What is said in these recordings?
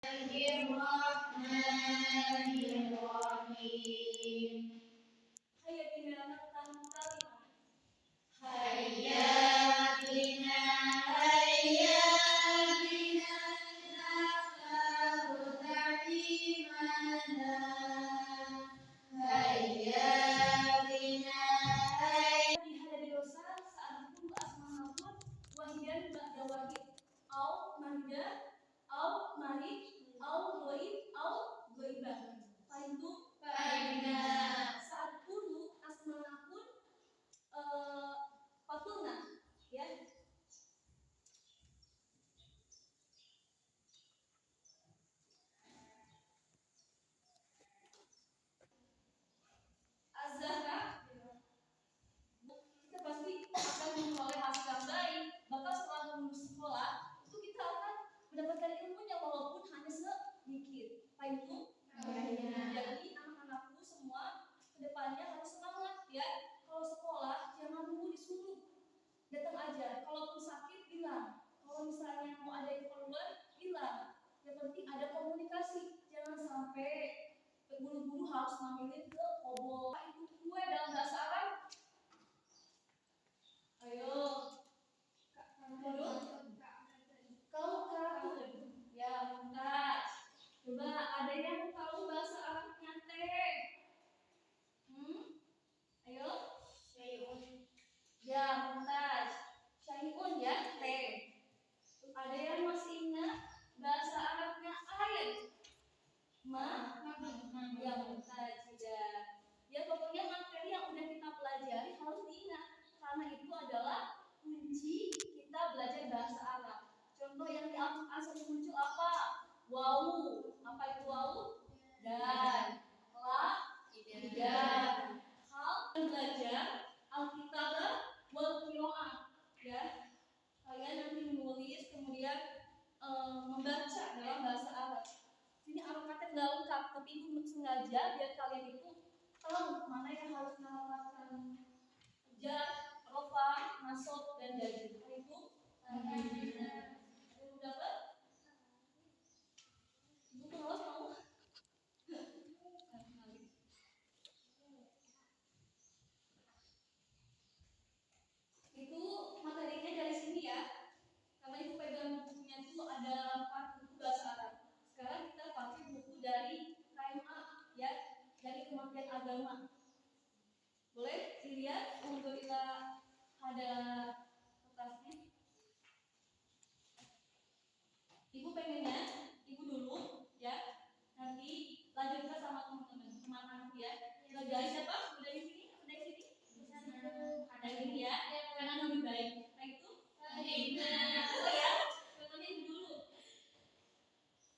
Bismillahirrahmanirrahim. Hayya bina naftahu kalimah. Hayya bina naftahu kalimana. Hayya bina di hadapi dosa saat itu asmanapun wahidan ba'da wahid au mahida au marid au goib au goibah. Itu saat dulu asmanapun patuna ya. Az-Zahra kita pasti akan memperoleh hasil yang baik. Bahkan setelah lulus sekolah itu kita akan mendapatkan ilmunya walaupun hanya sedikit. Itu jadi anak-anakku semua kedepannya harus semangat ya. Kalau sekolah jangan nunggu disuruh, datang aja. Kalaupun sakit bilang, kalau misalnya mau ada keperluan bilang. Yang penting ada komunikasi, jangan sampai buru-buru harus ngambilin ke obor. Itu kue dalam bahasa Arab. Ayo, kau kartu ya Mumtaz. Coba ada yang tahu bahasa Arabnya teh? Ayo, syai'un. Ya Mumtaz, syai'un ya teh. Ada yang masih ingat bahasa Arabnya air? Ya Mumtaz sudah. Ya pokoknya materi yang udah kita pelajari harus diingat karena itu adalah kunci kita belajar bahasa Arab. Contoh yang asal muncul apa? Wawu. Apa itu wawu? Dan. La. Tidak. Hal belajar Alkitabah wal qiraah ya. Kalian nanti menulis kemudian membaca dalam bahasa Arab. Ini harokatnya nggak lengkap, tapi itu sengaja biar kalian itu tahu mana yang harus melakukan jar, rofa, nasab dan jazm. Itu belum dapat? Ibu pengawas mau? Itu materinya dari sini ya. Karena ibu pegang bukunya itu ada 4 buku bahasa Arab. Sekarang kita pakai buku dari KMA ya, dari Kementerian Agama. Boleh dilihat untuk kita ada kertasnya. Ibu pengennya ibu dulu ya, nanti lanjutkan sama teman-teman ya. Dari siapa? Udah di sini? Udah di sini? Ada ini ya, karena lebih baik. Nah itu ya, contohnya ibu dulu.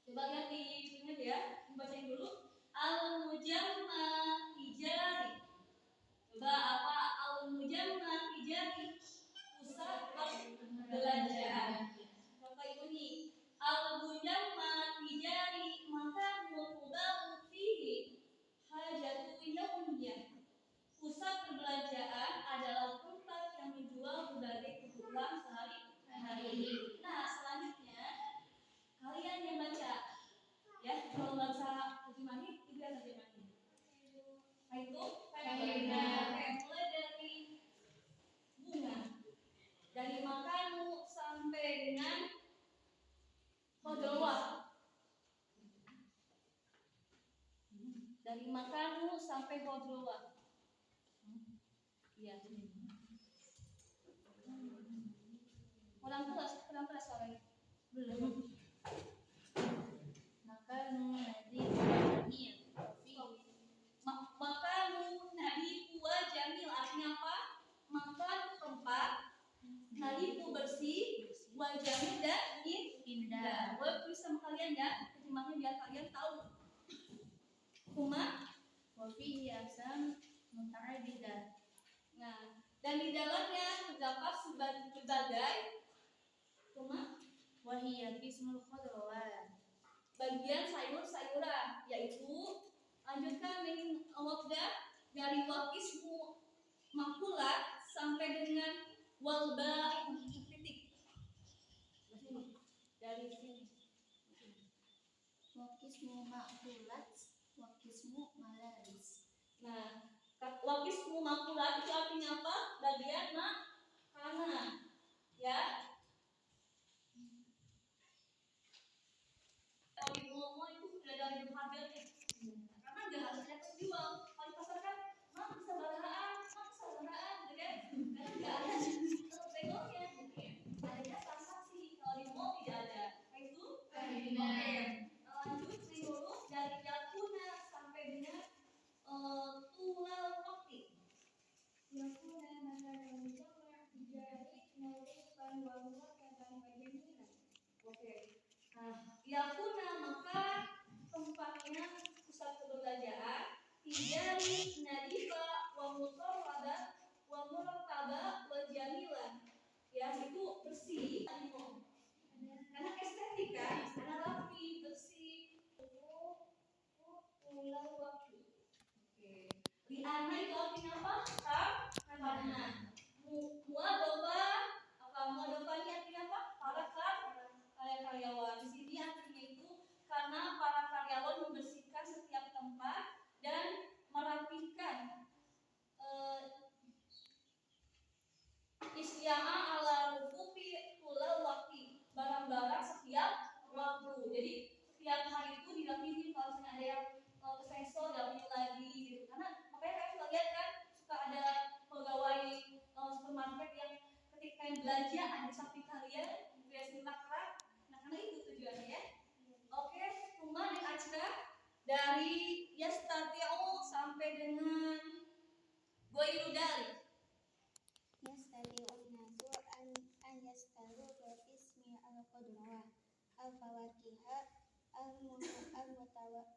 Coba lihat di sini ya, bacain dulu. Al-Mujamma Ijari. Coba apa Al-Mujamma Ijari? Pusat perbelanjaan. Contoh ibu nih. Al-Mujamma Ijari maka mubau fihi hajatu yaumiyah. Pusat perbelanjaan adalah tempat yang menjual berbagai kebutuhan sehari-hari. Nah, selanjutnya kalian yang baca ya, kalau baca terjemahan itu ya terjemahan. Nah itu mulai dari bunga, dari makanmu sampai dengan kodolwa. Dari makanmu sampai kodolwa. Iya. Kurang keras suaranya. Belum. Makanmu nadi jamil. Makanmu nadi wa jamil artinya apa? Makan tempat nadiku bersih, wa jamil dan indah. Boleh tulis sama kalian ya, terjemahnya biar kalian tahu. Kuma wa fihi asam muta'addidah. Nah, dan di dalamnya terdapat berbagai wahiyat ismul khudrawat, bagian sayur-sayuran, yaitu lanjutkan min waqda dari waqismu makulat sampai dengan walba titik dari sini. Wakismu makulat, wakismu malaris. Nah, wakismu makulat itu artinya apa? Bagian makanan. Ya. Kalau ibu ngomong itu sudah dari harga nih. Karena nggak harus ada penjual. Kalau di pasar kan, mak bisa barahaan, gitu kan? Karena nggak ada pegonya, gitu ya. Adanya transaksi. Kalau di mall tidak ada. Itu lanjut seluruh dari yakuna sampai dengan tulal waktu. Yakuna maka dijari merupakan wawah kata bagian. Oke. Nah, yakuna maka tempatnya pusat perbelanjaan dijari nadifa wa mutarrada wa murattaba wa jamila. Ya, itu bersih. Karena estetika, karena rapi, bersih. Ulang waktu. Oke. Di ana itu artinya apa? Karena. Muadofa, muadofa ini artinya apa? Para karyawan. Di sini artinya itu karena para karyawan membersihkan setiap tempat dan merapikan isya'a ala rufufi tulal waktu, barang-barang setiap waktu. Jadi setiap hari itu dirapihin. Kalau misalnya ada yang kesensor dirapihin lagi gitu. Karena makanya kalian suka lihat kan, suka ada pegawai supermarket yang ketika yang belanja ada samping kalian beresin rak-rak. Nah, karena itu tujuannya ya. Oke, Tuma dan Acra dari yastati'u sampai dengan goirudari. Yastati'un nasu an yastaru bismi al-qudrawah al-fawakiha al-mutawiyah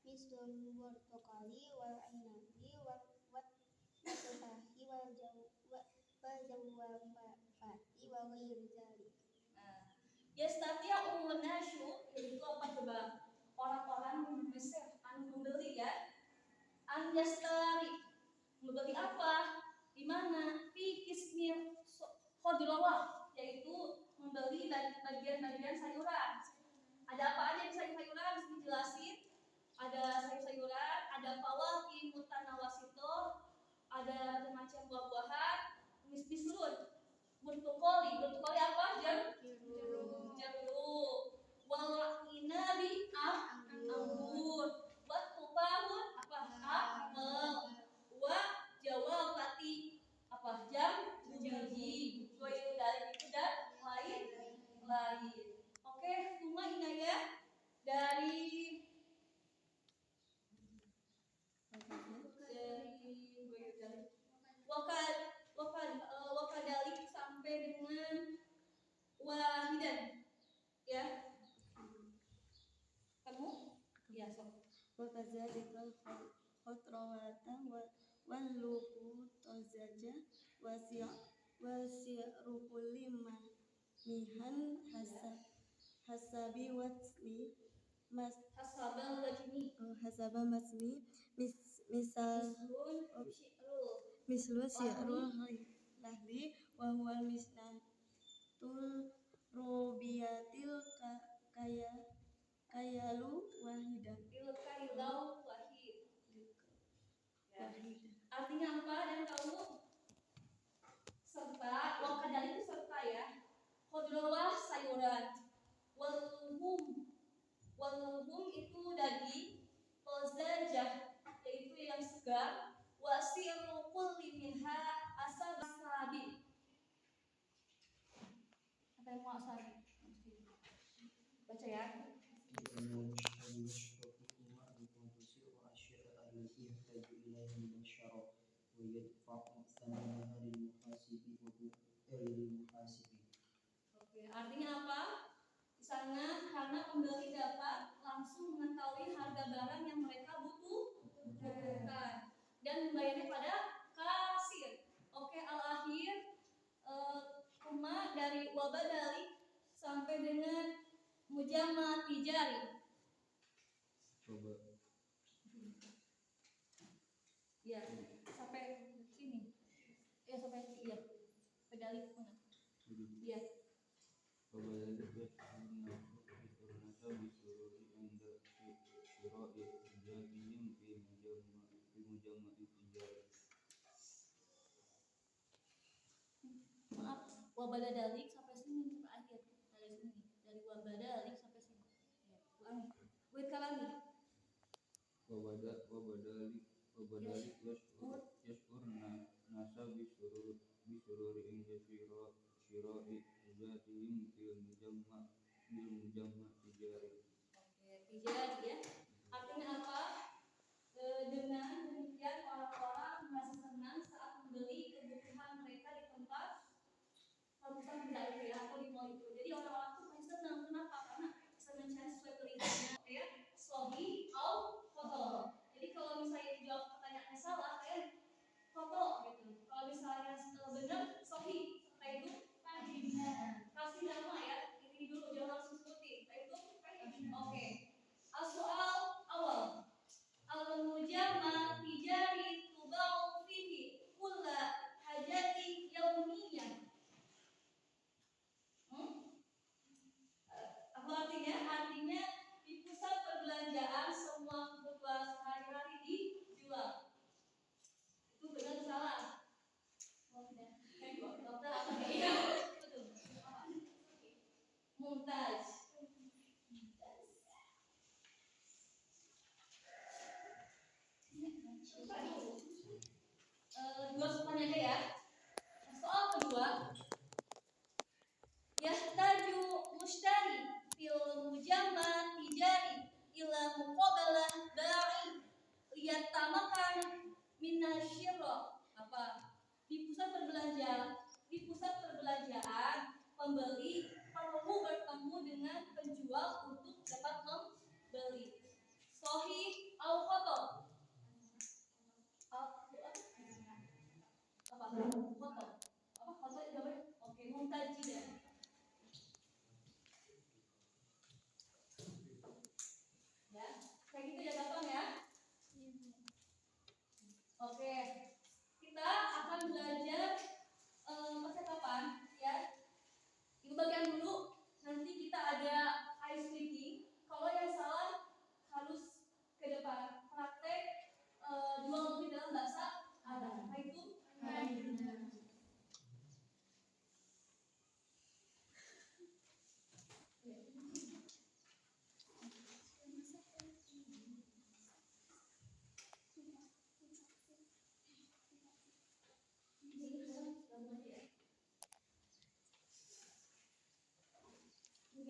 mislul burtuqali wal inabi wat tufahi wal jawwafati wa ghairu dzalik. Yastati'u nasyu itu apa coba? Orang-orang membeli ya. An yastari membeli apa? Di mana? Fi kismir khudrawah, yaitu membeli bagian-bagian sayuran. Ada apa aja di sayur-sayuran? Disini jelasin. Ada sayur-sayuran, ada fawaki mutanawasito, ada macam buah-buahan, mislun, burtukoli apa? Jeruk. Wal inabi anggur. Wat tufahun apa? Apel. Wa jawabati apa? Biji. Goyo dari itu dan lain. Oke, Tuma Inaya dari wakadalik sampai dengan wahidan. Ya. Kamu? Ya, so. Wakazalikal khutrawata wal luhu tazaja wasi'ru kulli mihan hasabi wasli hasaba masli mislu syi'rul lahli wa huwal misnatul rubiyatil kayalu wahidan. Artinya apa dan kamu serta wakadali itu serta ya. Khudrawah sayuran. Walhum itu daging. Tozajah yaitu yang segar. Wasiru kulli minha asabi. Apa yang mau asabi? Baca ya. Oke, artinya apa? Di sana karena pembeli dapat langsung mengetahui harga barang yang mereka butuhkan dan membayarnya pada kasir. Oke, al-akhir Kuma dari wabadali sampai dengan mujamma tijari. Coba. Ya, sampai sini. Ya, sampai iya. Pedalik mana? Iya. Wabadali biturunata bisurur syira'i hujjatihim fi mujamma'i tijari. Maaf, wabadadalik sampai sini sampai akhir dari sini dari wabadalik sampai sini. Ya, ulangi. Buat kalami. Wabadalik yash'urna nasa bisururi inda syira'i hujjatihim fil mujamma' tijari. Oke, tijari ya. Artinya apa? Dengan demikian orang-orang merasa senang saat membeli kebutuhan mereka di tempat pusat benda itu ya atau di mall itu. Jadi orang-orang tuh pasti senang. Kenapa? Karena bisa mencari sesuai keinginannya. Ya, sohi au foto. Jadi kalau misalnya dijawab pertanyaannya salah, kalian foto gitu. Kalau misalnya benar, sohi. Setelah itu kasih nama ya. Ini dulu jangan langsung sebutin. Setelah itu oke. Soal awal. Al-mujamma tijari tubau fihi kulla hajati yaumiyah. Apa artinya? Artinya di pusat perbelanjaan semua kebutuhan sehari-hari dijual. Itu benar salah? Oh tidak. Dokter apa ya? Betul. Mumtaz. Dua soalnya aja ya. Soal kedua, yahtaju mushtari fil mujamma tijari ila muqabalah ba'i liyatamakan minasyirah. Apa? Di pusat perbelanjaan pembeli perlu bertemu dengan penjual untuk dapat membeli. Sahih au khoto? Apa? Khoto. Apa khoto itu apa? Oke, mumtajidah. Ya, kayak gitu ya gampang ya. Oke, kita akan belajar percakapan ya. Itu bagian dulu. Nanti kita ada ice breaking. Kalau yang salah harus ke depan praktek jual beli dalam bahasa Arab. Apa itu?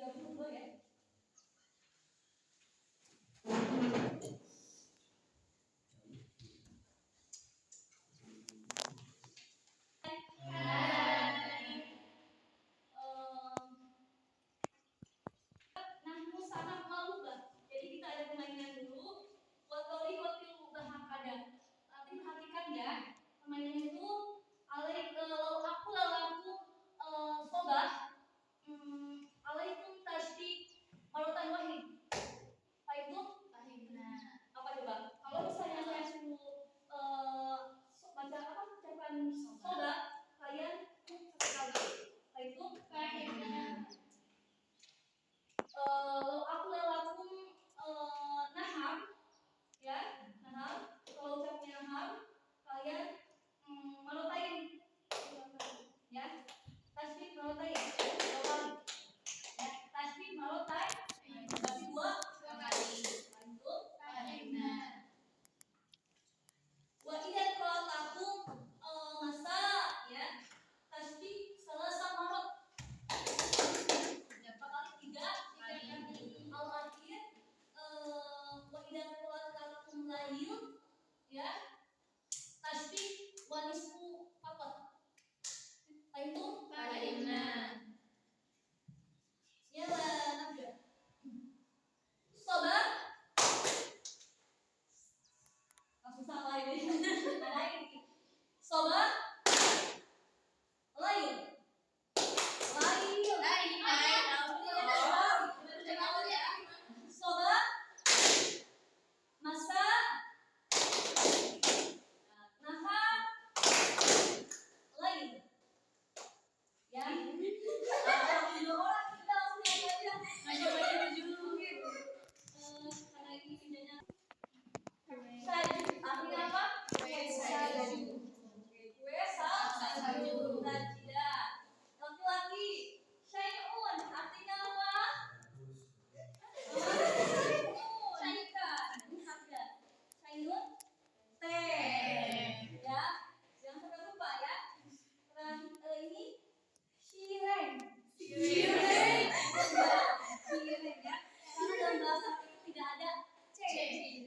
Dua ya. Nahnu sangat malubah. Jadi kita ada permainan dulu. Watori watil bahakada. Nanti perhatikan ya. Permainan itu aku sobah. Alaikum tasdik marotan wahid. Apa itu? Apa coba? Kalau misalnya saya suruh baca apa ucapan sobah, kalian satu kali. Apa itu? Aku lelakum nahar ya, nahar. Kalau ucapnya nahar, kalian marotain ya. Tasbih marotain. Ya, tasbih marotain. Berarti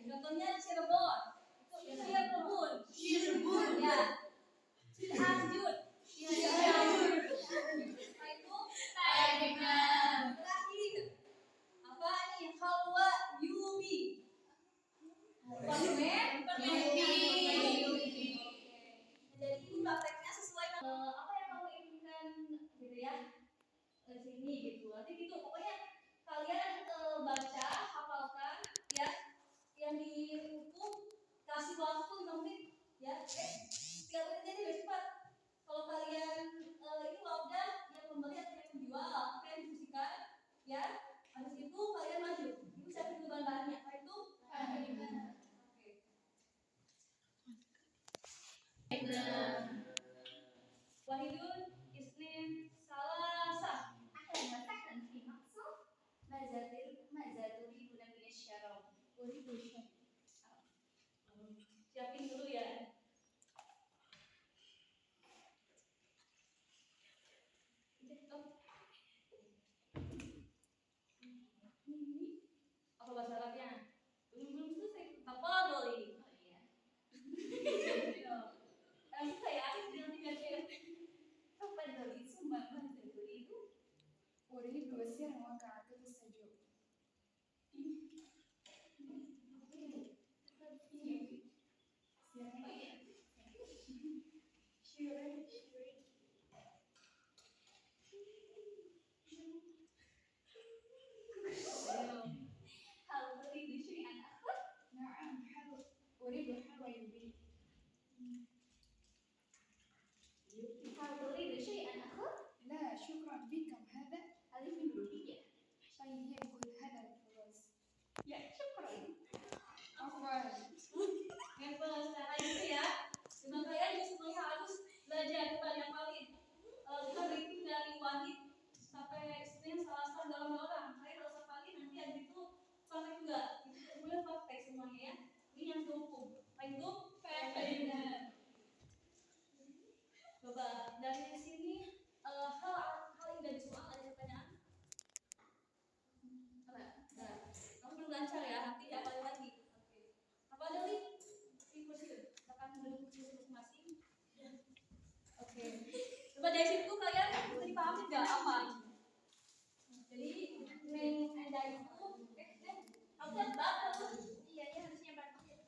Contohnya Cirebon. Cirebon. Cirebon. Ya. Cianjur. Cianjur. Nah itu terakhir. Apa nih? Hawa Yumi. Jadi itu prakteknya sesuai apa yang kamu inginkan gitu ya sini gitu. Nanti gitu pokoknya kalian baca, hafalkan ya. Yang di buku kasih waktu 5 menit ya. Setiap menitnya ini biar cepat. Kalau kalian ini udah yang membeli atau yang menjual, kalian diskusikan ya. Habis itu kalian maju. Ibu saya dulu bahan-bahannya. Apa itu? Wahidun, Isnin, Salasa. Akan mengatakan fi maksud mazaturi bulan syarau. Siapin dulu ya. Apa bahasa Arabnya? Belum selesai. Tafadhali. Saya nanti biar tafadhali summa mazaturi itu. أريد سر وقعة السجود. نعم أريد حلوى البيت. لا شكرا بكم هذا طيب خذ هذا الفلوس. Ya, syukur. عفوا. Secara itu ya, cuma kalian semuanya harus belajar banyak kali. Kita berhitung dari Wahid sampai Senin, Selasa dalam orang. Kalian harus hafalin nanti ada itu praktek juga. Itu kemudian praktek semuanya ya. Ini yang hukum. Itu benar. Coba dari sini hal yang dari soal ada pertanyaan? Kamu belum lancar ya, nanti hafalin lagi. Apa dari kursi? Akan duduk kursi masing-masing. Oke. Coba dari situ kalian bisa dipahami nggak apa? Jadi neng anda itu aku lihat barter. Iya harusnya barter.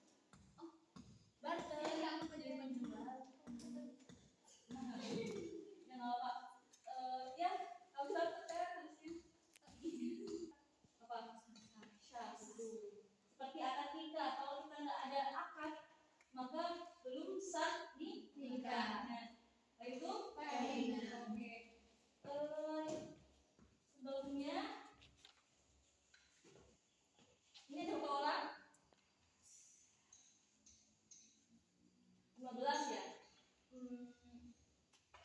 Oh, barter yang menjadi penjual. Yang apa? Ya, kamu barter kan harusnya. Apa? Syahdu. Seperti akad nikah. Kalau kita nggak ada akad, maka belum sah nikah. Nah, itu oke. Sebelumnya ini ada berapa orang? 15 ya.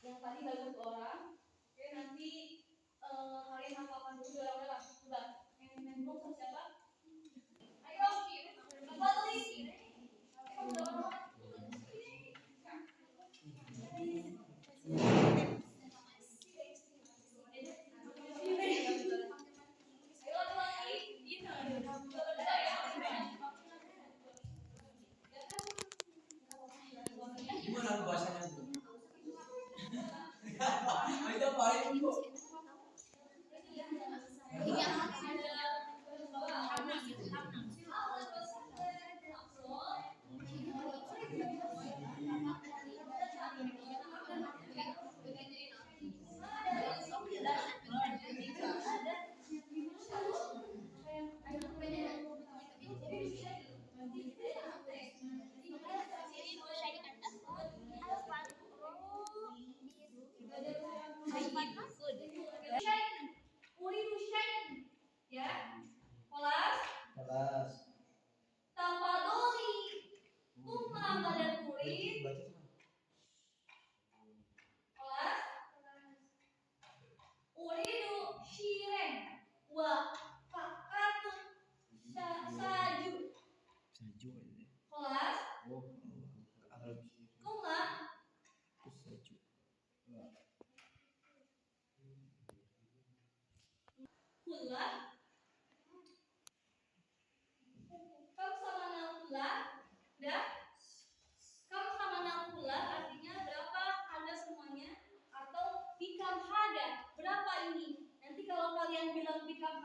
Yang tadi baru 1 orang. Oke, nanti kalian hafalkan dulu 2 orang. Coba yang nembok sama siapa? Ayo, apa tadi? Kamu 2 orang.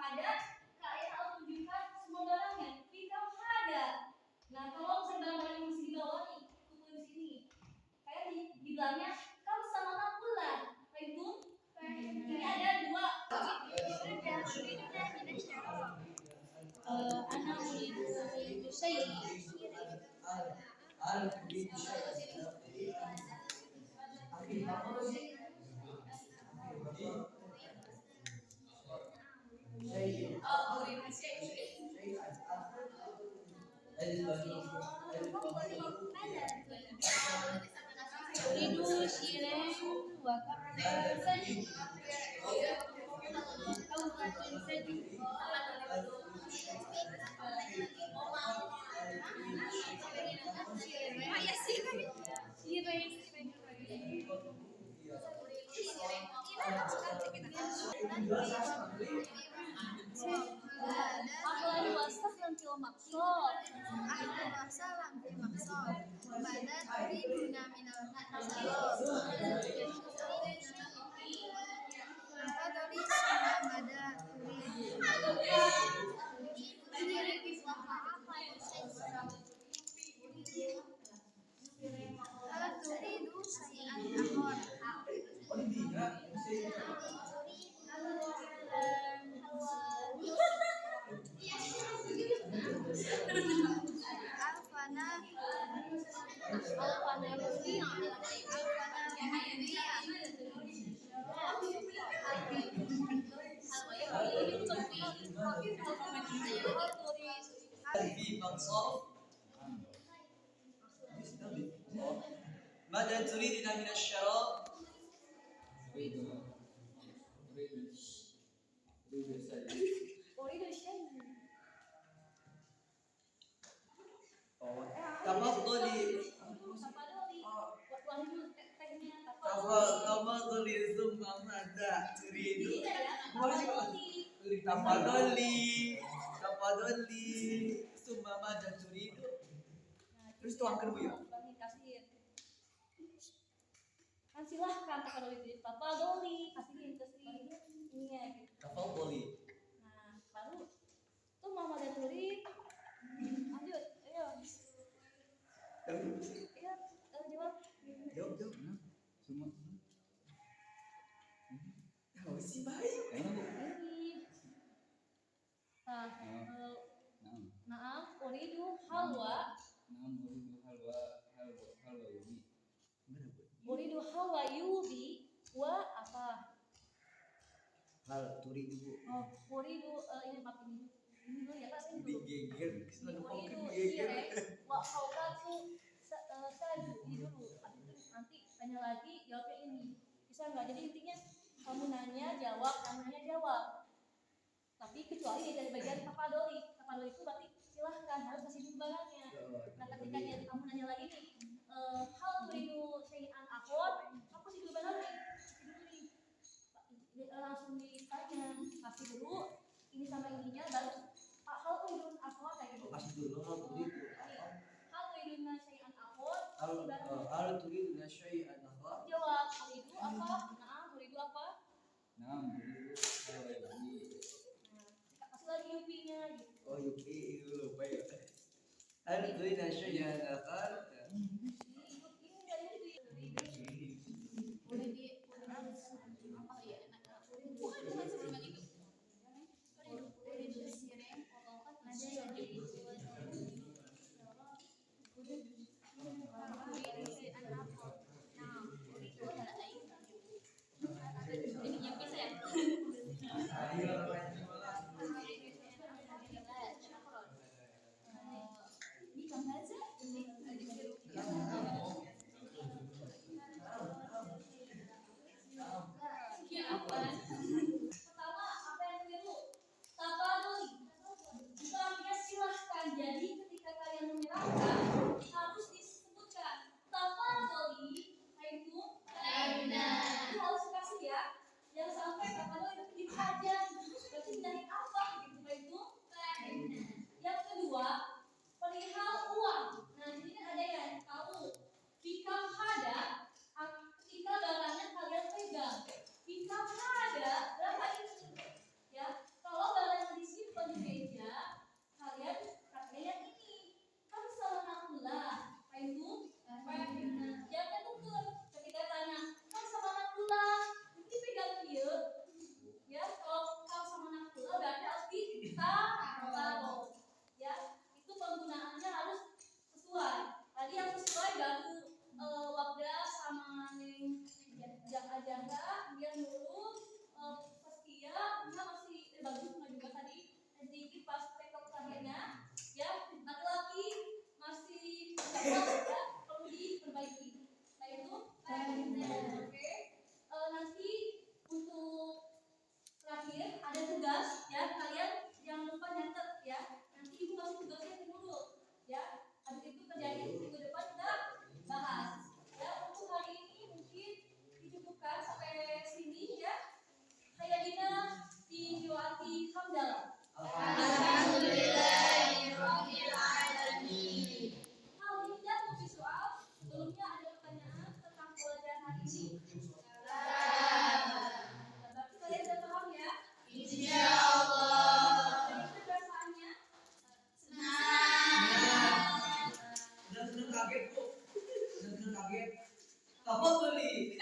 Ada, kalian harus tunjukkan semua barangnya. Bikam ada. Nah, kalau misalnya barang-barang yang masih di bawah nih, kumpul di sini. Kayak di bilangnya, kamu sama nakulah. Itu ini ada dua. Anak uridu syai. Uridu shiren wa ka'san. Ahlan wa sahlan fil maqsad. ماذا تريدين من الشراب؟ تفضلي تفضلي ثم ماذا تريد؟ تفضلي ثم ماذا تريد؟ Terus tuangkan Bu ya. Kan silahkan tafadholi itu. Tafadholi, kasihin ininya gitu. Tafadholi. Nah, baru tuh mama dan turid. Lanjut, ayo. Iya, jawab. Jawab. Semua. Oh, si baik. Ini. Naam, uridu halwa. Yubi. Uridu halwa yubi wa apa? Hal turidu. Oh, uridu ini maaf ini. Ini dulu ya, Kak, ini dulu. Geger. Uridu sirek wa haukatu sadu ini dulu. Habis itu nanti tanya lagi, jawabnya ini. Bisa enggak? Jadi intinya kamu nanya jawab, kamu nanya jawab. Tapi kecuali dari bagian tafadholi. Tafadholi itu berarti silahkan harus kasih dulu barangnya. Nah, ketika kamu nanya lagi nih, hal turidu syai'an akhon, aku kasih dulu barangnya. Langsung ditanya, kasih dulu ini sama ininya, baru hal turidu akhon kayak gitu. Kasih dulu hal turidu. Hal turidu syai'an akhon, Hal turidu syai'an akhar. jawab turidu apa? Nah, turidu apa? Yubi. Kasih lagi yupinya gitu. Oh, yuki lupa ya. Hal turidu syai'an akhar. Bikam haza Tafadhali.